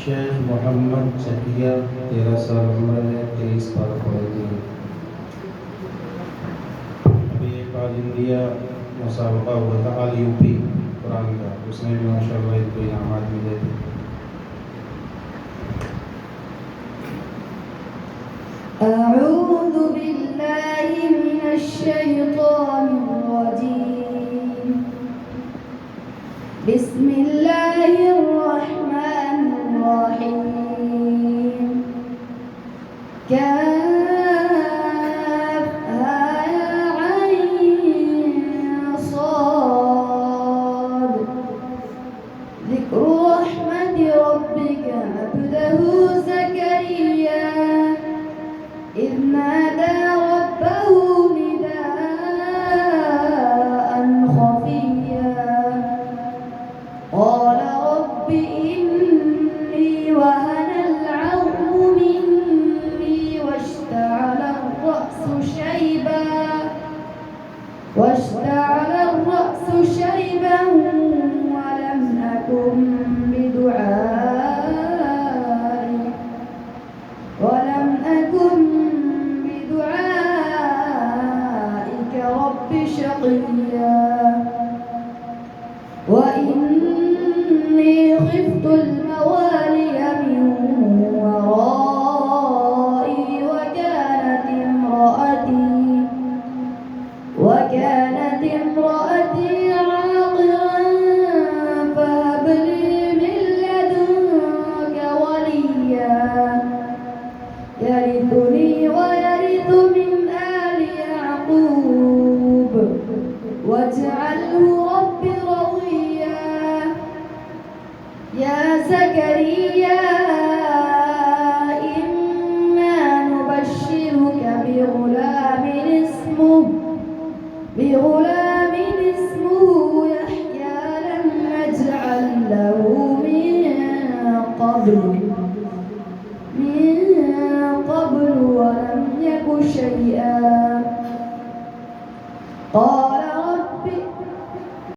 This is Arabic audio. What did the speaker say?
शेख मोहम्मद चकिया 13 साल उम्र है, 23 पार पड़ेगी। अभी एक ऑल इंडिया मुसाबका हुआ था, ऑल यूपी कुरान का, उसमें भी माशाल्लाह इनको इनामात मिले थे। أعوذ بالله من الشيطان الرجيم. بسم الله الرحمن الرحيم. كافها يا عين صاد. ذكر رحمة ربك عبده زكريا إذ نادى ربه نداء خفيا قال رب إني وهن العظم مني واشتعل الرأس شيبا ولم أكن بدعائك رب شقيا وإني خفت الموالي من ورائي وكانت امرأتي عاقرا فهب لي من لدنك وليا يرثني ويرث من آل يعقوب واجعله رب رضيا. يا زكريا إنا نبشرك بغلام اسمه يحيى لم نجعل له من قبل ولم يك شيئا